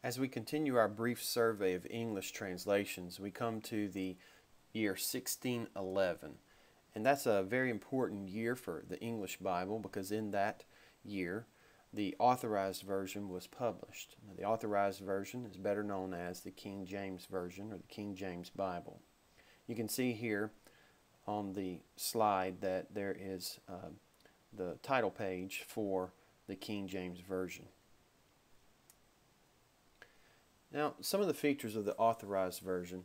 As we continue our brief survey of English translations, we come to the year 1611. And that's a very important year for the English Bible because in that year, the Authorized Version was published. Now, the Authorized Version is better known as the King James Version or the King James Bible. You can see here on the slide that there is the title page for the King James Version. Now, some of the features of the Authorized Version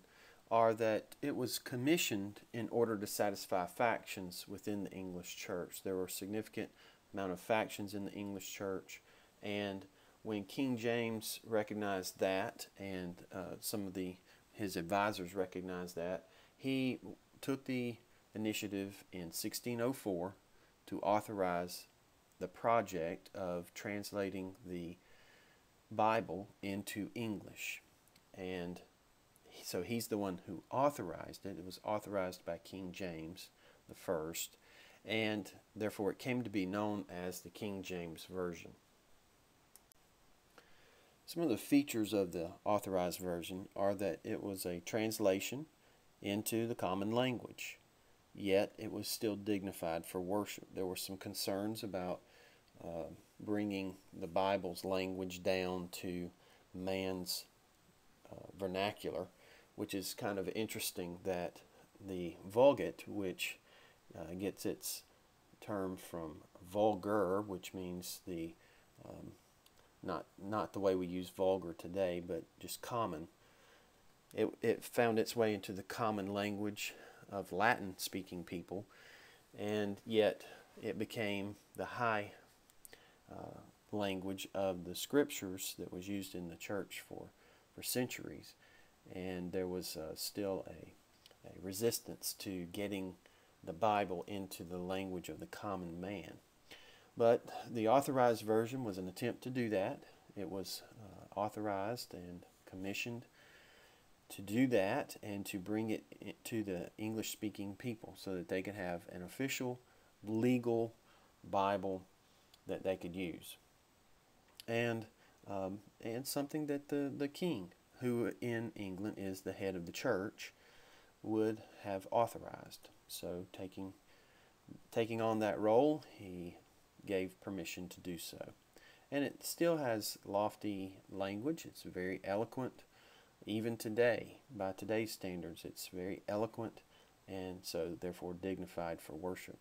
are that it was commissioned in order to satisfy factions within the English church. There were a significant amount of factions in the English church, and when King James recognized that, and some of his advisors recognized that, he took the initiative in 1604 to authorize the project of translating the Bible into English. And so he's the one who authorized it. It was authorized by King James the First, and therefore it came to be known as the King James Version. Some of the features of the Authorized Version are that it was a translation into the common language, yet it was still dignified for worship. There were some concerns about bringing the Bible's language down to man's vernacular, which is kind of interesting that the Vulgate, which gets its term from vulgar, which means the not the way we use vulgar today, but just common. It found its way into the common language of Latin-speaking people, and yet it became the high language of the scriptures that was used in the church for centuries. And there was still a resistance to getting the Bible into the language of the common man. But the Authorized Version was an attempt to do that. It was authorized and commissioned to do that and to bring it to the English-speaking people so that they could have an official, legal Bible that they could use. And something that the king, who in England is the head of the church, would have authorized. So taking on that role, he gave permission to do so. And it still has lofty language. It's very eloquent. Even today, by today's standards, it's very eloquent and so therefore dignified for worship.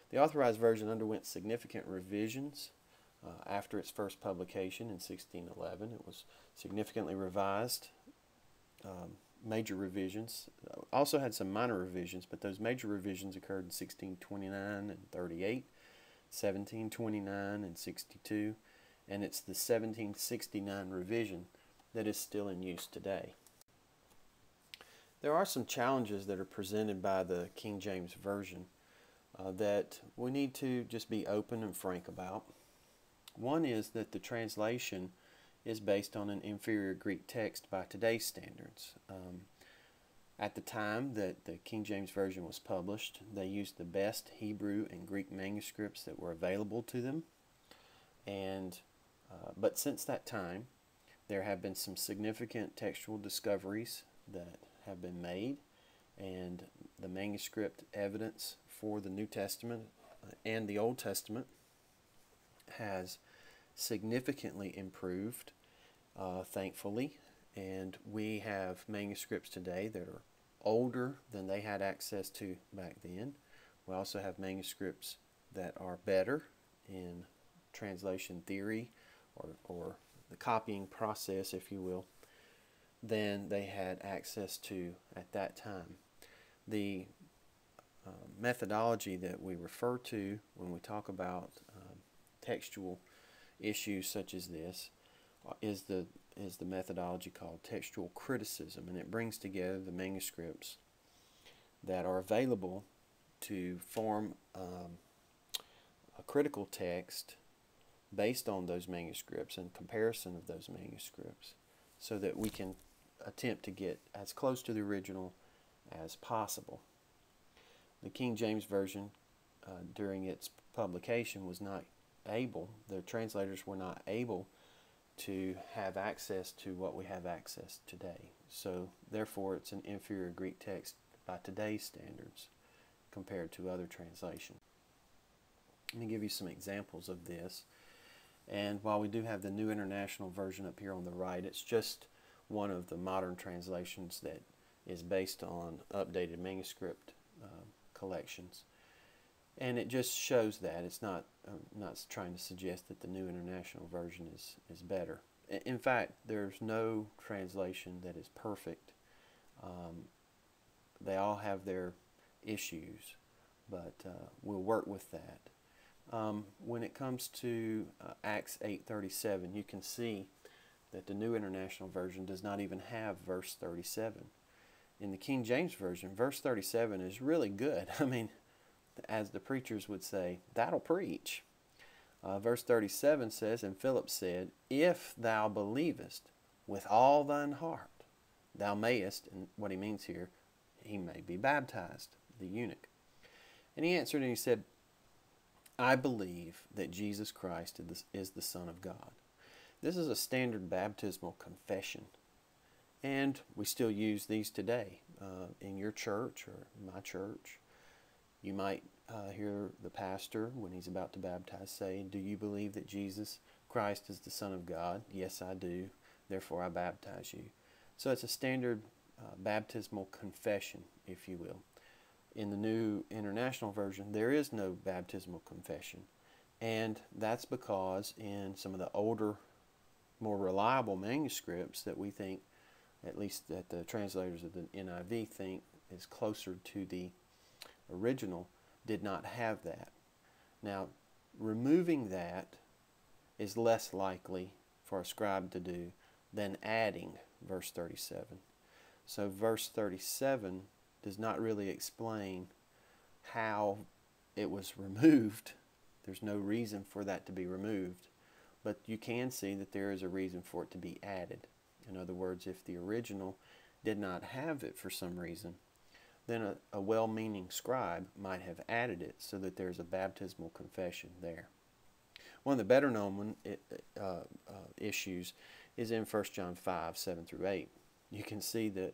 The Authorized Version underwent significant revisions after its first publication in 1611. It was significantly revised, major revisions. Also had some minor revisions, but those major revisions occurred in 1629 and 38, 1729 and 62, and it's the 1769 revision that is still in use today. There are some challenges that are presented by the King James Version that we need to just be open and frank about. One is that the translation is based on an inferior Greek text by today's standards. At the time that the King James Version was published, they used the best Hebrew and Greek manuscripts that were available to them, and but since that time there have been some significant textual discoveries that have been made, and the manuscript evidence for the New Testament and the Old Testament has significantly improved, thankfully, and we have manuscripts today that are older than they had access to back then. We also have manuscripts that are better in translation theory or the copying process, if you will, than they had access to at that time. The methodology that we refer to when we talk about textual issues such as this is the methodology called textual criticism, and it brings together the manuscripts that are available to form a critical text based on those manuscripts and comparison of those manuscripts so that we can attempt to get as close to the original as possible. The King James Version during its publication was not able, the translators were not able to have access to what we have access today. So therefore it's an inferior Greek text by today's standards compared to other translations. Let me give you some examples of this. And while we do have the New International Version up here on the right, it's just one of the modern translations that is based on updated manuscript collections. And it just shows that. It's not trying to suggest that the New International Version is better. In fact, there's no translation that is perfect. They all have their issues, but we'll work with that. When it comes to Acts 8:37, you can see that the New International Version does not even have verse 37. In the King James Version, verse 37 is really good. I mean, as the preachers would say, that'll preach. Verse 37 says, "And Philip said, If thou believest with all thine heart, thou mayest," and what he means here, he may be baptized, the eunuch. "And he answered and he said, I believe that Jesus Christ is the Son of God." This is a standard baptismal confession, and we still use these today in your church or my church. You might hear the pastor, when he's about to baptize, say, "Do you believe that Jesus Christ is the Son of God?" "Yes, I do. Therefore, I baptize you." So it's a standard baptismal confession, if you will. In the New International Version, there is no baptismal confession. And that's because in some of the older, more reliable manuscripts that we think, at least that the translators of the NIV think is closer to the original, did not have that. Now, removing that is less likely for a scribe to do than adding verse 37. So verse 37 does not really explain how it was removed. There's no reason for that to be removed, but you can see that there is a reason for it to be added. In other words, if the original did not have it for some reason, then a well-meaning scribe might have added it so that there's a baptismal confession there. One of the better known issues is in 1 John 5, 7 through 8. You can see that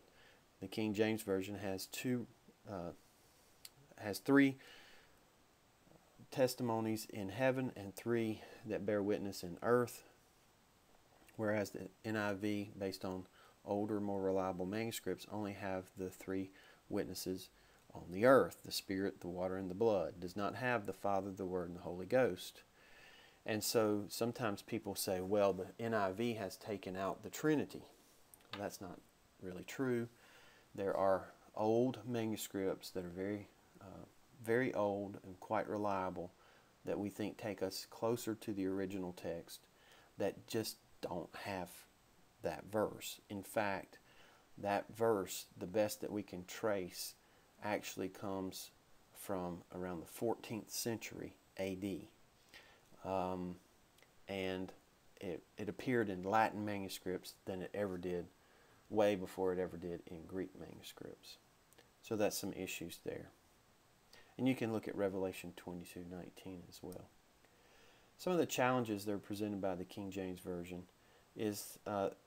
the King James Version has three testimonies in heaven and three that bear witness in earth, whereas the NIV, based on older, more reliable manuscripts, only have the three witnesses on the earth: the Spirit, the water, and the blood. It does not have the Father, the Word, and the Holy Ghost. And so sometimes people say, well, the NIV has taken out the Trinity. Well, that's not really true. There are old manuscripts that are very old and quite reliable that we think take us closer to the original text that just don't have that verse. In fact, that verse, the best that we can trace, actually comes from around the 14th century AD. And it appeared in Latin manuscripts than it ever did, way before it ever did in Greek manuscripts. So that's some issues there. And you can look at Revelation 22:19 as well. Some of the challenges that are presented by the King James Version is,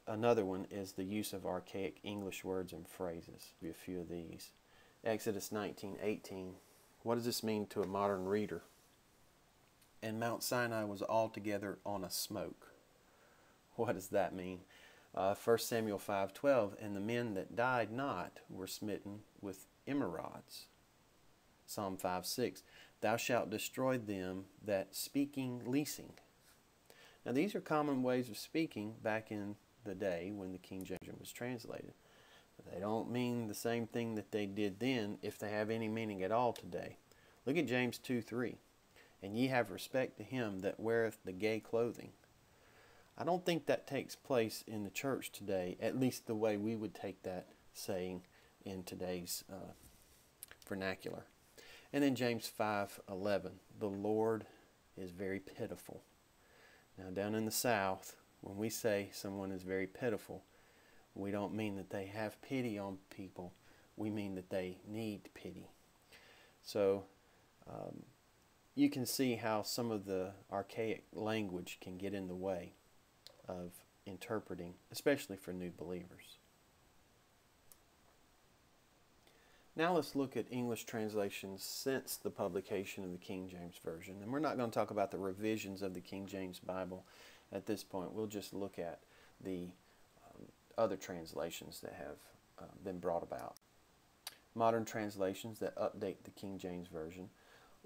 another one is the use of archaic English words and phrases. A few of these. Exodus 19:18. What does this mean to a modern reader? "And Mount Sinai was altogether on a smoke." What does that mean? 1 Samuel 5:12. "And the men that died not were smitten with emerods." Psalm 5:6. "Thou shalt destroy them that speaking leasing." Now these are common ways of speaking back in the day when the King James was translated. But they don't mean the same thing that they did then, if they have any meaning at all today. Look at James 2:3. "And ye have respect to him that weareth the gay clothing." I don't think that takes place in the church today, at least the way we would take that saying in today's vernacular. And then James 5:11. "The Lord is very pitiful." Now down in the South, when we say someone is very pitiful, we don't mean that they have pity on people. We mean that they need pity. So you can see how some of the archaic language can get in the way of interpreting, especially for new believers. Now let's look at English translations since the publication of the King James Version. And we're not going to talk about the revisions of the King James Bible at this point. We'll just look at the other translations that have been brought about. Modern translations that update the King James Version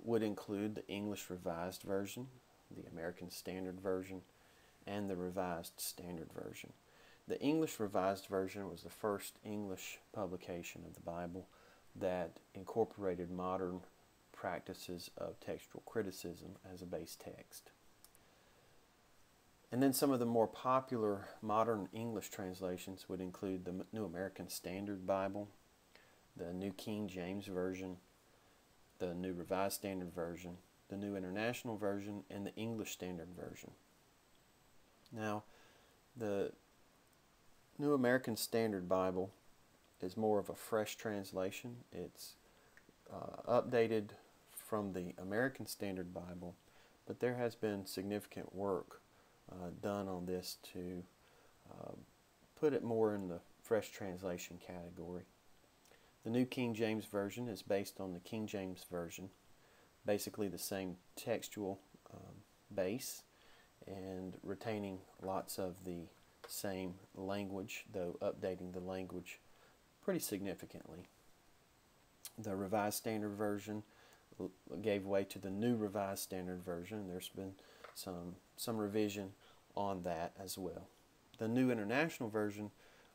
would include the English Revised Version, the American Standard Version, and the Revised Standard Version. The English Revised Version was the first English publication of the Bible that incorporated modern practices of textual criticism as a base text. And then some of the more popular modern English translations would include the New American Standard Bible, the New King James Version, the New Revised Standard Version, the New International Version, and the English Standard Version. Now, the New American Standard Bible is more of a fresh translation. It's updated from the American Standard Bible, but there has been significant work done on this to put it more in the fresh translation category. The New King James Version is based on the King James Version, basically the same textual base and retaining lots of the same language, though updating the language pretty significantly. The Revised Standard Version gave way to the New Revised Standard Version. There's been some revision on that as well. The New International Version,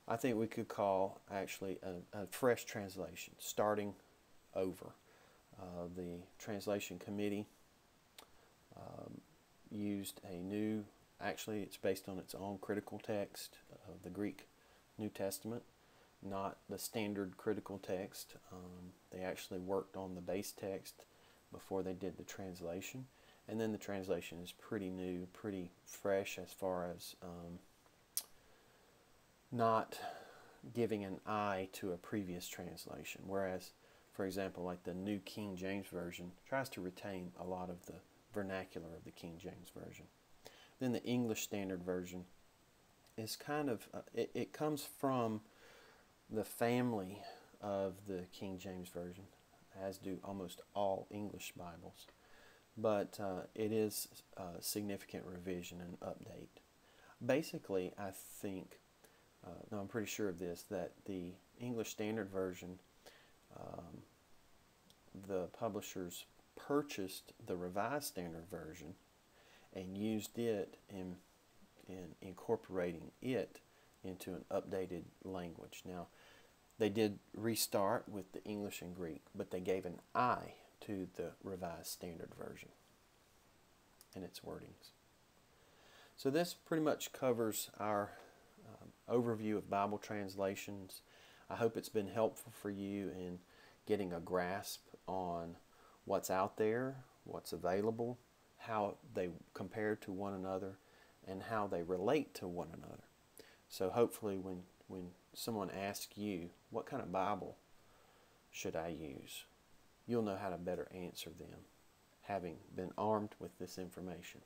I think we could call actually a fresh translation, starting over. The translation committee used a new, actually it's based on its own critical text of the Greek New Testament, not the standard critical text. They actually worked on the base text before they did the translation, and then the translation is pretty new, pretty fresh as far as not giving an eye to a previous translation, whereas, for example, like the New King James Version tries to retain a lot of the vernacular of the King James Version. Then the English Standard Version is kind of, it comes from the family of the King James Version, as do almost all English Bibles, but it is a significant revision and update. Basically, I think, no, I'm pretty sure of this, that the English Standard Version, the publishers purchased the Revised Standard Version and used it in incorporating it into an updated language. Now, they did restart with the English and Greek, but they gave an eye to the Revised Standard Version and its wordings. So this pretty much covers our overview of Bible translations. I hope it's been helpful for you in getting a grasp on what's out there, what's available, how they compare to one another, and how they relate to one another. So hopefully when someone asks you, what kind of Bible should I use, you'll know how to better answer them, having been armed with this information.